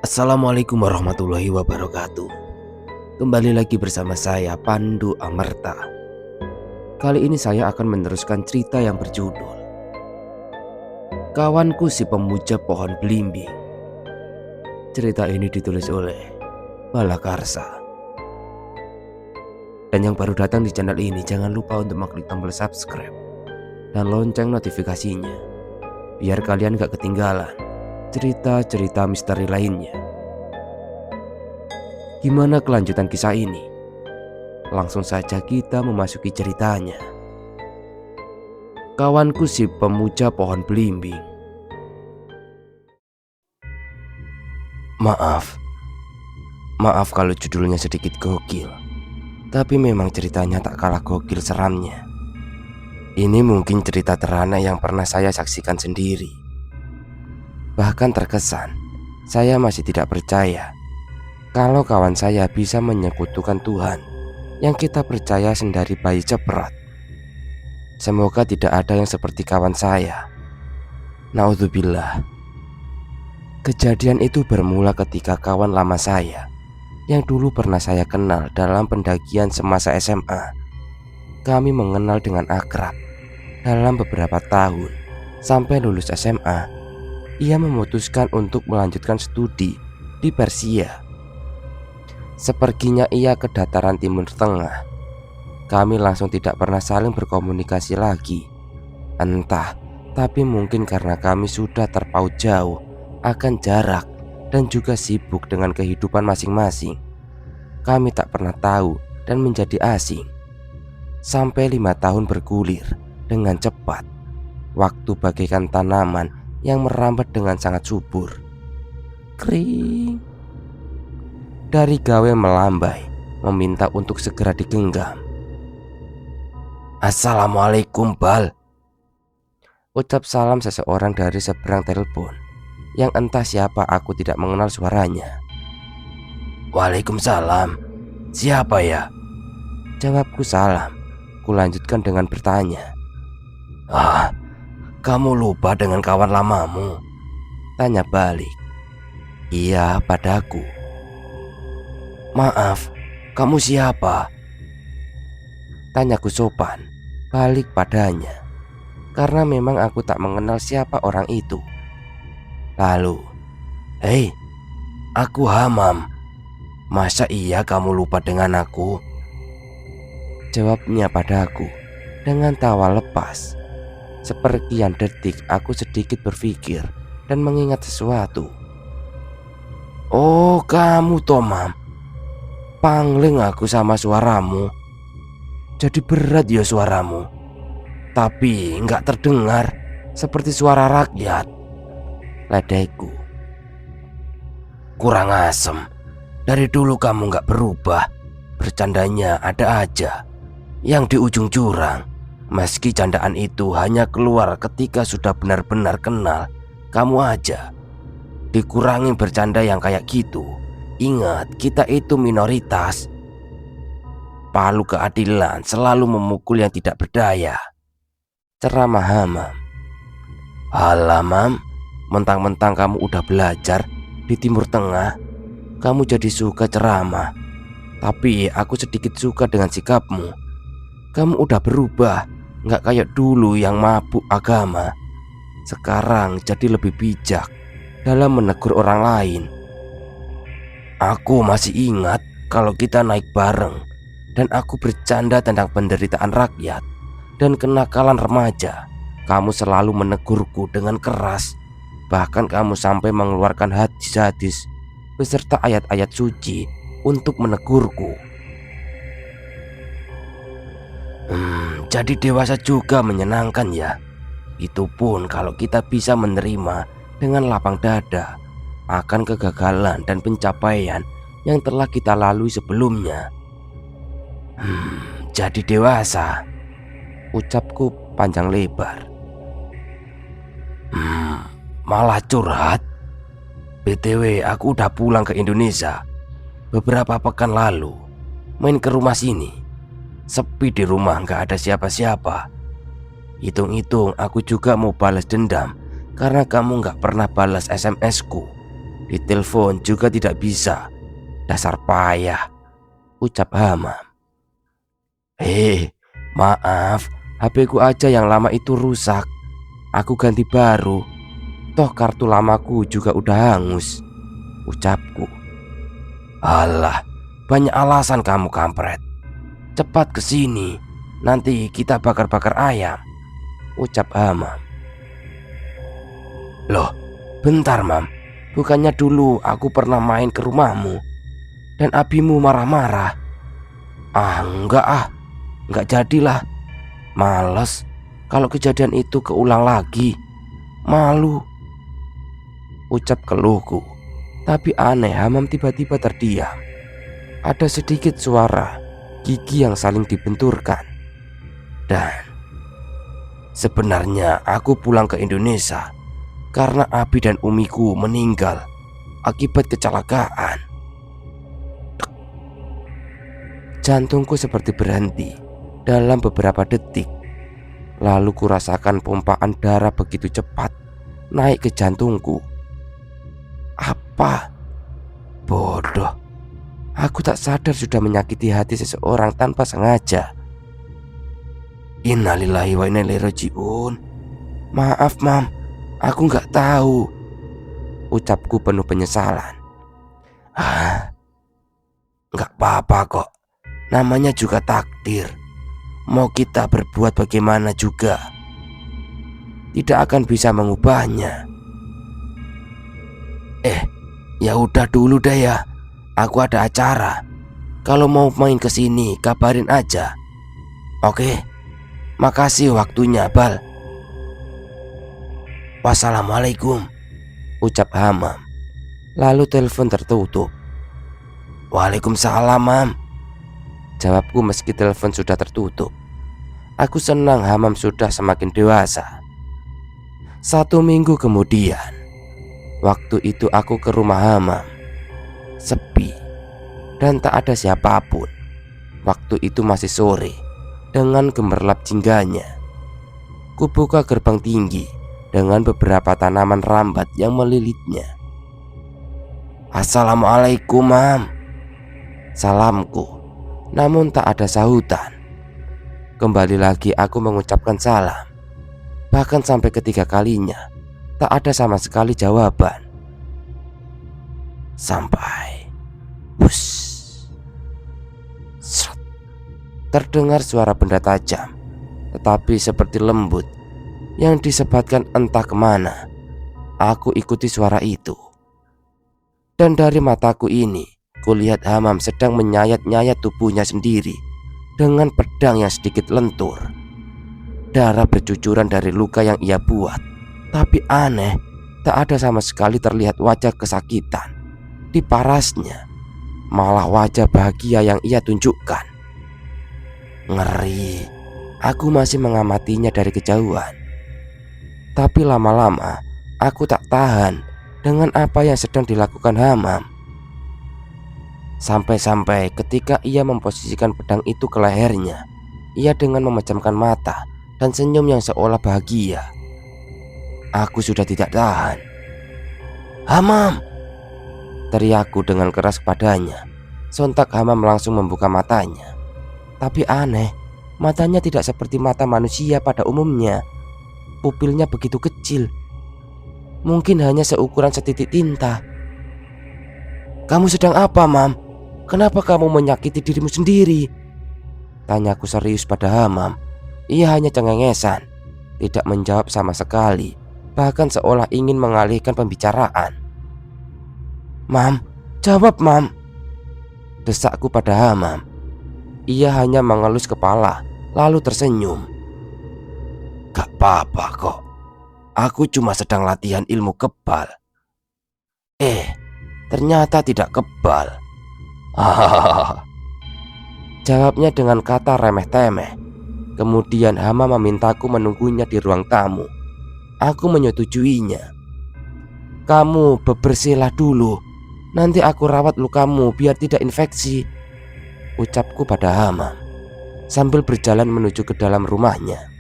Assalamualaikum warahmatullahi wabarakatuh. Kembali lagi bersama saya Pandu Amerta. Kali ini saya akan meneruskan cerita yang berjudul Kawanku si Pemuja Pohon Belimbing. Cerita ini ditulis oleh Balakarsa. Dan yang baru datang di channel ini, jangan lupa untuk mengklik tombol subscribe dan lonceng notifikasinya, biar kalian gak ketinggalan cerita-cerita misteri lainnya. Gimana kelanjutan kisah ini? Langsung saja kita memasuki ceritanya. Kawanku si Pemuja Pohon Belimbing. Maaf kalau judulnya sedikit gokil, tapi memang ceritanya tak kalah gokil seramnya. Ini mungkin cerita terana yang pernah saya saksikan sendiri. Bahkan terkesan saya masih tidak percaya kalau kawan saya bisa menyekutukan Tuhan yang kita percaya sendiri bayi ceprot. Semoga tidak ada yang seperti kawan saya. Naudzubillah. Kejadian itu bermula ketika kawan lama saya yang dulu pernah saya kenal dalam pendakian semasa SMA. Kami mengenal dengan akrab dalam beberapa tahun. Sampai lulus SMA, ia memutuskan untuk melanjutkan studi di Persia. Sepertinya ia ke dataran Timur Tengah. Kami langsung tidak pernah saling berkomunikasi lagi. Entah, tapi mungkin karena kami sudah terpaut jauh akan jarak dan juga sibuk dengan kehidupan masing-masing. Kami tak pernah tahu dan menjadi asing. Sampai 5 tahun bergulir dengan cepat. Waktu bagaikan tanaman yang merambat dengan sangat subur. Kring. Dari gawe melambai, meminta untuk segera digenggam. Assalamualaikum Bal. Ucap salam seseorang dari seberang telepon, yang entah siapa, aku tidak mengenal suaranya. Waalaikumsalam. Siapa ya? Jawabku salam. Kulanjutkan dengan bertanya. Kamu lupa dengan kawan lamamu? Tanya balik. Iya, padaku. Maaf, kamu siapa? Tanyaku sopan balik padanya, karena memang aku tak mengenal siapa orang itu. Lalu, hei, aku Hamam. Masa iya kamu lupa dengan aku? Jawabnya padaku dengan tawa lepas. Seperkian detik aku sedikit berpikir dan mengingat sesuatu. Oh, kamu Tomam. Pangling aku sama suaramu. Jadi berat ya suaramu. Tapi nggak terdengar seperti suara rakyat. Ledekku. Kurang asem. Dari dulu kamu nggak berubah. Bercandanya ada aja. Yang di ujung jurang. Meski candaan itu hanya keluar ketika sudah benar-benar kenal kamu aja. Dikurangi bercanda yang kayak gitu. Ingat, kita itu minoritas. Palu keadilan selalu memukul yang tidak berdaya. Ceramah Hamam. Halah Mam, mentang-mentang kamu udah belajar di Timur Tengah, kamu jadi suka ceramah. Tapi aku sedikit suka dengan sikapmu. Kamu udah berubah. Nggak kayak dulu yang mabuk agama. Sekarang jadi lebih bijak dalam menegur orang lain. Aku masih ingat kalau kita naik bareng dan aku bercanda tentang penderitaan rakyat dan kenakalan remaja. Kamu selalu menegurku dengan keras. Bahkan kamu sampai mengeluarkan hadis-hadis beserta ayat-ayat suci untuk menegurku. Jadi dewasa juga menyenangkan ya. Itu pun kalau kita bisa menerima dengan lapang dada akan kegagalan dan pencapaian yang telah kita lalui sebelumnya. Jadi dewasa, ucapku panjang lebar. Malah curhat. BTW, aku udah pulang ke Indonesia beberapa pekan lalu. Main ke rumah sini. Sepi di rumah, gak ada siapa-siapa. Hitung-hitung aku juga mau balas dendam karena kamu gak pernah balas SMS-ku. Di telepon juga tidak bisa. Dasar payah, ucap Hamam. Maaf, HP ku aja yang lama itu rusak. Aku ganti baru. Toh kartu lamaku juga udah hangus, ucapku. Alah, banyak alasan kamu kampret. Cepat kesini, nanti kita bakar-bakar ayam, ucap Hamam. Loh, bentar Mam. Bukannya dulu aku pernah main ke rumahmu dan abimu marah-marah. Enggak jadilah. Males kalau kejadian itu keulang lagi. Malu, ucap keluhku. Tapi aneh, Hamam tiba-tiba terdiam. Ada sedikit suara gigi yang saling dibenturkan. Dan sebenarnya aku pulang ke Indonesia karena abi dan umiku meninggal akibat kecelakaan. Jantungku seperti berhenti dalam beberapa detik. Lalu kurasakan pompaan darah begitu cepat naik ke jantungku. Apa? Bodoh. Aku tak sadar sudah menyakiti hati seseorang tanpa sengaja. Innalillahi wa inna ilaihi raji'un. Maaf Mam, aku nggak tahu, ucapku penuh penyesalan. Nggak apa-apa kok. Namanya juga takdir. Mau kita berbuat bagaimana juga, tidak akan bisa mengubahnya. Ya udah dulu deh ya. Aku ada acara. Kalau mau main ke sini kabarin aja. Oke. Makasih waktunya, Bal. Wassalamualaikum, ucap Hamam. Lalu telepon tertutup. Waalaikumsalam, Mam, jawabku meski telepon sudah tertutup. Aku senang Hamam sudah semakin dewasa. 1 minggu kemudian, waktu itu aku ke rumah Hamam. Sepi dan tak ada siapapun. Waktu itu masih sore dengan gemerlap jingganya. Kubuka gerbang tinggi dengan beberapa tanaman rambat yang melilitnya. Assalamualaikum, Mam, salamku. Namun tak ada sahutan. Kembali lagi aku mengucapkan salam. Bahkan sampai ketiga kalinya tak ada sama sekali jawaban. Sampai terdengar suara benda tajam, tetapi seperti lembut, yang disebatkan entah kemana. Aku ikuti suara itu. Dan dari mataku ini, kulihat Hamam sedang menyayat-nyayat tubuhnya sendiri dengan pedang yang sedikit lentur. Darah bercucuran dari luka yang ia buat. Tapi aneh, tak ada sama sekali terlihat wajah kesakitan di parasnya. Malah wajah bahagia yang ia tunjukkan. Ngeri. Aku masih mengamatinya dari kejauhan. Tapi lama-lama aku tak tahan dengan apa yang sedang dilakukan Hamam. Sampai-sampai ketika ia memposisikan pedang itu ke lehernya, ia dengan memejamkan mata dan senyum yang seolah bahagia. Aku sudah tidak tahan. Hamam, teriakku dengan keras kepadanya. Sontak Hamam langsung membuka matanya. Tapi aneh, matanya tidak seperti mata manusia pada umumnya. Pupilnya begitu kecil, mungkin hanya seukuran setitik tinta. Kamu sedang apa, Mam? Kenapa kamu menyakiti dirimu sendiri? Tanyaku serius pada Hamam. Ia hanya cengengesan, tidak menjawab sama sekali, bahkan seolah ingin mengalihkan pembicaraan. Mam, jawab Mam, desakku pada Hamam. Ia hanya mengelus kepala, lalu tersenyum. Gak apa-apa kok, aku cuma sedang latihan ilmu kebal. Ternyata tidak kebal. Jawabnya dengan kata remeh-temeh. Kemudian Hama memintaku menunggunya di ruang tamu. Aku menyetujuinya. Kamu bebersihlah dulu, nanti aku rawat lukamu biar tidak infeksi, ucapku pada Hama sambil berjalan menuju ke dalam rumahnya.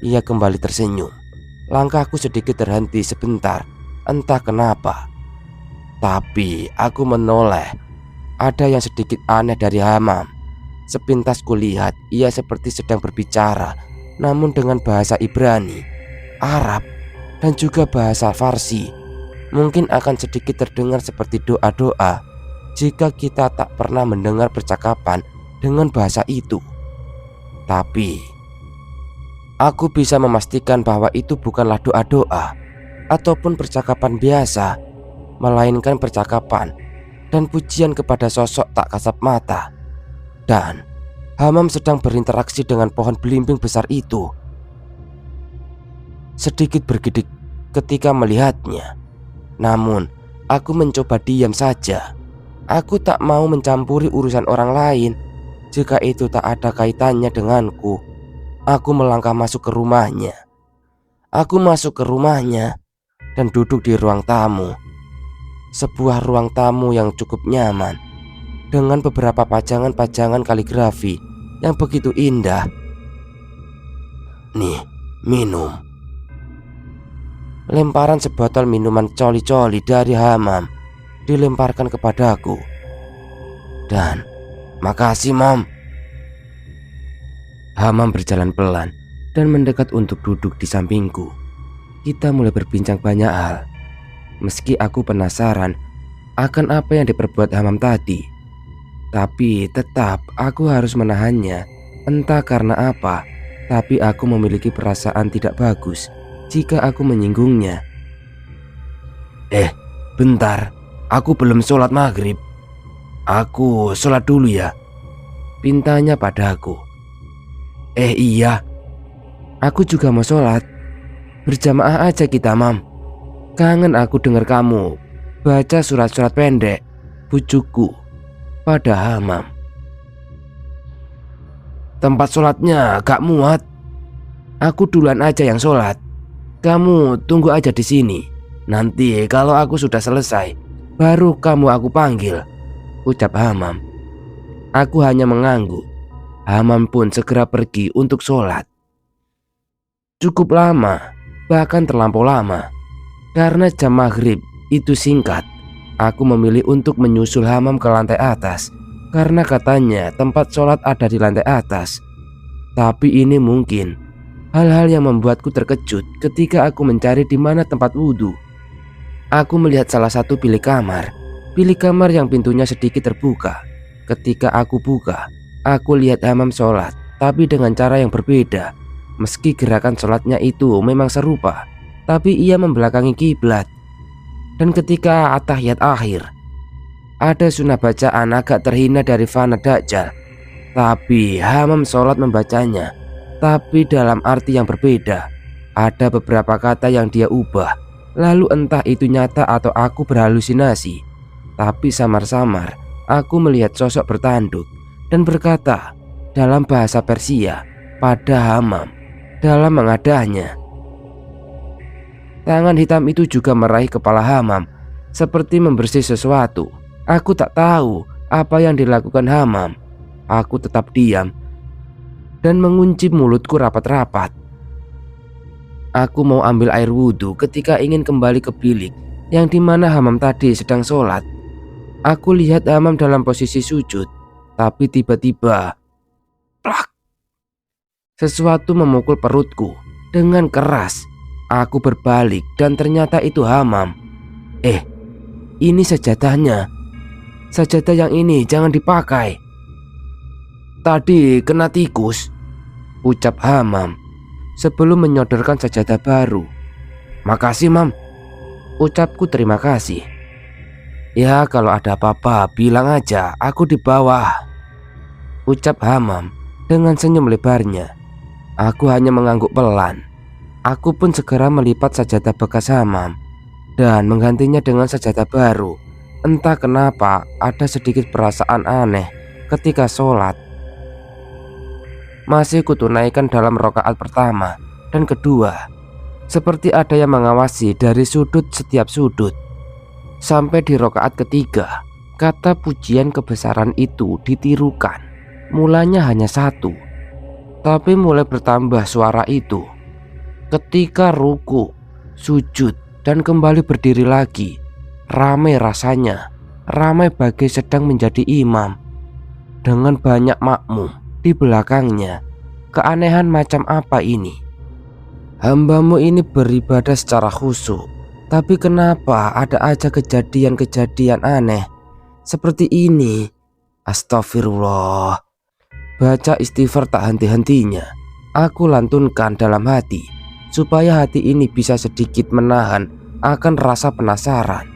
Ia kembali tersenyum. Langkahku sedikit terhenti sebentar, entah kenapa. Tapi aku menoleh. Ada yang sedikit aneh dari Hamam. Sepintas kulihat ia seperti sedang berbicara, namun dengan bahasa Ibrani, Arab, dan juga bahasa Farsi. Mungkin akan sedikit terdengar seperti doa-doa jika kita tak pernah mendengar percakapan dengan bahasa itu. Tapi aku bisa memastikan bahwa itu bukanlah doa-doa ataupun percakapan biasa, melainkan percakapan dan pujian kepada sosok tak kasat mata. Dan Hamam sedang berinteraksi dengan pohon belimbing besar itu. Sedikit bergidik ketika melihatnya, namun aku mencoba diam saja. Aku tak mau mencampuri urusan orang lain jika itu tak ada kaitannya denganku. Aku melangkah masuk ke rumahnya. Aku masuk ke rumahnya dan duduk di ruang tamu. Sebuah ruang tamu yang cukup nyaman, dengan beberapa pajangan-pajangan kaligrafi yang begitu indah. Nih, minum. Lemparan sebotol minuman coli-coli dari Hamam dilemparkan kepadaku. Dan makasih, Mam. Hamam berjalan pelan dan mendekat untuk duduk di sampingku. Kita mulai berbincang banyak hal. Meski aku penasaran akan apa yang diperbuat Hamam tadi, tapi tetap aku harus menahannya. Entah karena apa, tapi aku memiliki perasaan tidak bagus jika aku menyinggungnya. Bentar, aku belum sholat maghrib. Aku sholat dulu ya, pintanya padaku. Iya, aku juga mau sholat. Berjamaah aja kita, Mam. Kangen aku dengar kamu baca surat-surat pendek, bujukku pada Hamam. Tempat sholatnya gak muat. Aku duluan aja yang sholat. Kamu tunggu aja di sini. Nanti kalau aku sudah selesai, baru kamu aku panggil, ucap Hamam. Aku hanya mengangguk. Hamam pun segera pergi untuk sholat. Cukup lama, bahkan terlampau lama. Karena jam maghrib itu singkat, aku memilih untuk menyusul Hamam ke lantai atas, karena katanya tempat sholat ada di lantai atas. Tapi ini mungkin hal-hal yang membuatku terkejut ketika aku mencari di mana tempat wudhu. Aku melihat salah satu bilik kamar yang pintunya sedikit terbuka. Ketika aku buka, aku lihat Hamam sholat, tapi dengan cara yang berbeda. Meski gerakan sholatnya itu memang serupa, tapi ia membelakangi kiblat. Dan ketika at-tahiyat akhir, ada sunnah bacaan agak terhina dari Fana Dajjal. Tapi Hamam sholat membacanya, tapi dalam arti yang berbeda. Ada beberapa kata yang dia ubah. Lalu entah itu nyata atau aku berhalusinasi, tapi samar-samar aku melihat sosok bertanduk dan berkata dalam bahasa Persia pada Hamam dalam mengadahnya. Tangan hitam itu juga meraih kepala Hamam seperti membersih sesuatu. Aku tak tahu apa yang dilakukan Hamam. Aku tetap diam dan mengunci mulutku rapat-rapat. Aku mau ambil air wudhu ketika ingin kembali ke bilik yang dimana Hamam tadi sedang sholat. Aku lihat Hamam dalam posisi sujud, tapi tiba-tiba plak, sesuatu memukul perutku dengan keras. Aku berbalik dan ternyata itu Hamam. Ini sajadahnya. Sajadah yang ini jangan dipakai. Tadi kena tikus, ucap Hamam sebelum menyodorkan sajadah baru. Makasih, Mam, ucapku terima kasih. Ya kalau ada apa-apa bilang aja, aku di bawah, ucap Hamam dengan senyum lebarnya. Aku hanya mengangguk pelan. Aku pun segera melipat sajadah bekas Hamam dan menggantinya dengan sajadah baru. Entah kenapa ada sedikit perasaan aneh ketika sholat. Masih kutunaikan dalam rakaat pertama dan kedua, seperti ada yang mengawasi dari sudut setiap sudut. Sampai di rakaat ketiga, kata pujian kebesaran itu ditirukan. Mulanya hanya satu, tapi mulai bertambah suara itu ketika ruku, sujud, dan kembali berdiri lagi. Ramai rasanya, ramai bagai sedang menjadi imam, dengan banyak makmum di belakangnya. Keanehan macam apa ini? Hambamu ini beribadah secara khusyuk, tapi kenapa ada aja kejadian-kejadian aneh seperti ini? Astagfirullah. Baca istighfar tak henti-hentinya. Aku lantunkan dalam hati, supaya hati ini bisa sedikit menahan akan rasa penasaran.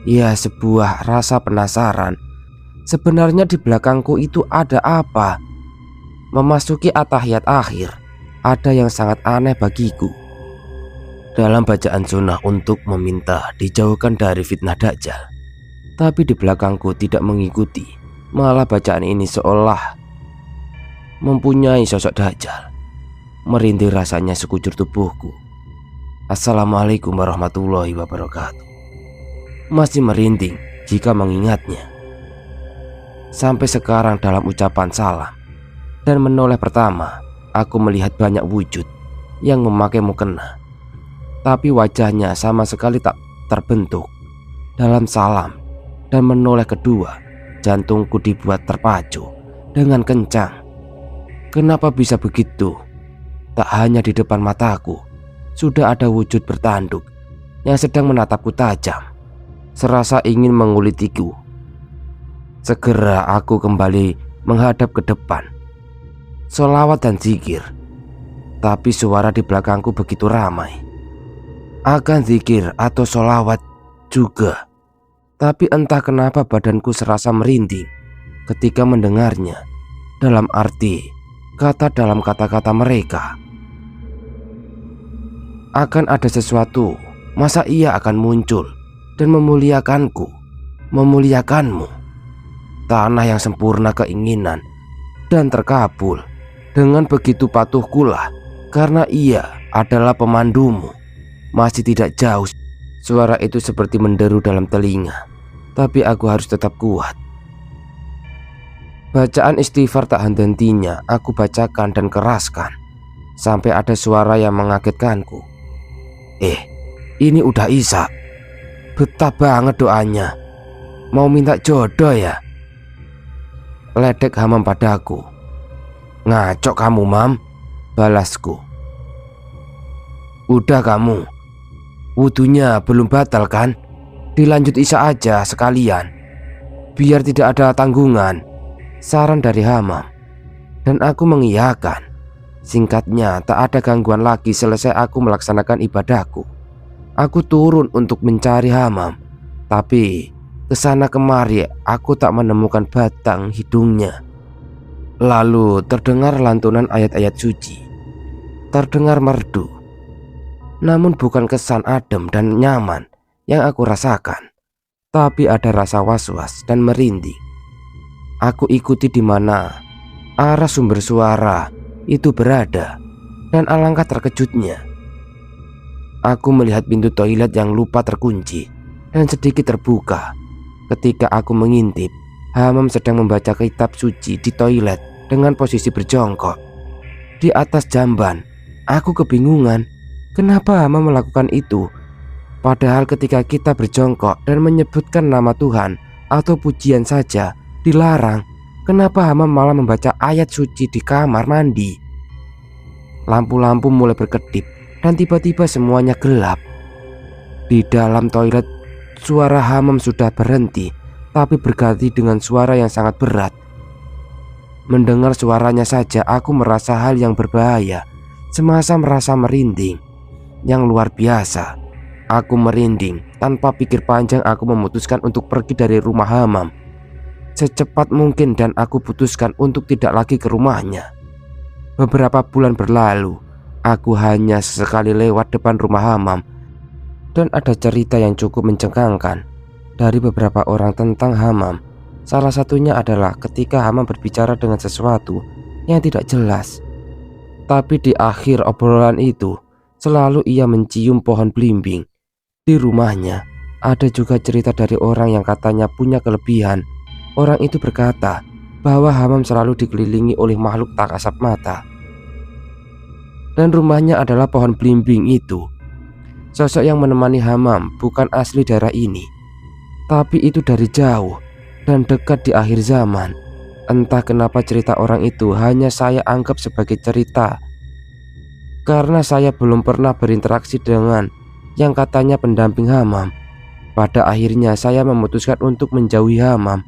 Ya, sebuah rasa penasaran. Sebenarnya di belakangku itu ada apa? Memasuki atahiyat akhir, ada yang sangat aneh bagiku. Dalam bacaan sunnah untuk meminta dijauhkan dari fitnah Dajjal, tapi di belakangku tidak mengikuti. Malah bacaan ini seolah mempunyai sosok Dajjal. Merinding rasanya sekujur tubuhku. Assalamualaikum warahmatullahi wabarakatuh. Masih merinding jika mengingatnya. Sampai sekarang dalam ucapan salam dan menoleh pertama, aku melihat banyak wujud yang memakai mukena, tapi wajahnya sama sekali tak terbentuk. Dalam salam dan menoleh kedua, jantungku dibuat terpacu dengan kencang. Kenapa bisa begitu? Tak hanya di depan mataku, sudah ada wujud bertanduk yang sedang menatapku tajam, serasa ingin mengulitiku. Segera aku kembali menghadap ke depan, sholawat dan zikir. Tapi suara di belakangku begitu ramai. Akan zikir atau sholawat juga. Tapi entah kenapa badanku serasa merinding ketika mendengarnya. Dalam arti kata dalam kata-kata mereka, akan ada sesuatu. Masa ia akan muncul dan memuliakanku, memuliakanmu? Tanah yang sempurna keinginan dan terkabul. Dengan begitu patuhkulah, karena ia adalah pemandumu. Masih tidak jauh. Suara itu seperti menderu dalam telinga, tapi aku harus tetap kuat. Bacaan istighfar tak henti-hentinya aku bacakan dan keraskan, sampai ada suara yang mengagetkanku. Ini udah Isya. Betah banget doanya. Mau minta jodoh ya? Ledek Hamam padaku. Ngaco kamu, Mam, balasku. Udah kamu, wudunya belum batal kan? Dilanjut Isya aja sekalian, biar tidak ada tanggungan, saran dari Hamam. Dan aku mengiyakan. Singkatnya, tak ada gangguan lagi. Selesai aku melaksanakan ibadahku, aku turun untuk mencari Hamam. Tapi kesana kemari aku tak menemukan batang hidungnya. Lalu terdengar lantunan ayat-ayat suci, terdengar merdu. Namun bukan kesan adem dan nyaman yang aku rasakan, tapi ada rasa was-was dan merinding. Aku ikuti di mana arah sumber suara itu berada, dan alangkah terkejutnya aku melihat pintu toilet yang lupa terkunci dan sedikit terbuka. Ketika aku mengintip, Hamam sedang membaca kitab suci di toilet dengan posisi berjongkok di atas jamban. Aku kebingungan, kenapa Hamam melakukan itu? Padahal ketika kita berjongkok dan menyebutkan nama Tuhan atau pujian saja dilarang. Kenapa Hamam malah membaca ayat suci di kamar mandi? Lampu-lampu mulai berkedip dan tiba-tiba semuanya gelap. Di dalam toilet, suara Hamam sudah berhenti, tapi berganti dengan suara yang sangat berat. Mendengar suaranya saja aku merasa hal yang berbahaya. Semacam merasa merinding yang luar biasa. Aku merinding. Tanpa pikir panjang aku memutuskan untuk pergi dari rumah Hamam secepat mungkin, dan aku putuskan untuk tidak lagi ke rumahnya. Beberapa bulan berlalu, aku hanya sesekali lewat depan rumah Hamam, dan ada cerita yang cukup mencengangkan dari beberapa orang tentang Hamam. Salah satunya adalah ketika Hamam berbicara dengan sesuatu yang tidak jelas, tapi di akhir obrolan itu selalu ia mencium pohon belimbing di rumahnya. Ada juga cerita dari orang yang katanya punya kelebihan. Orang itu berkata bahwa Hamam selalu dikelilingi oleh makhluk tak kasat mata, dan rumahnya adalah pohon belimbing itu. Sosok yang menemani Hamam bukan asli daerah ini, Tapi itu dari jauh dan dekat di akhir zaman. Entah kenapa cerita orang itu hanya saya anggap sebagai cerita, karena saya belum pernah berinteraksi dengan yang katanya pendamping Hamam. Pada akhirnya saya memutuskan untuk menjauhi Hamam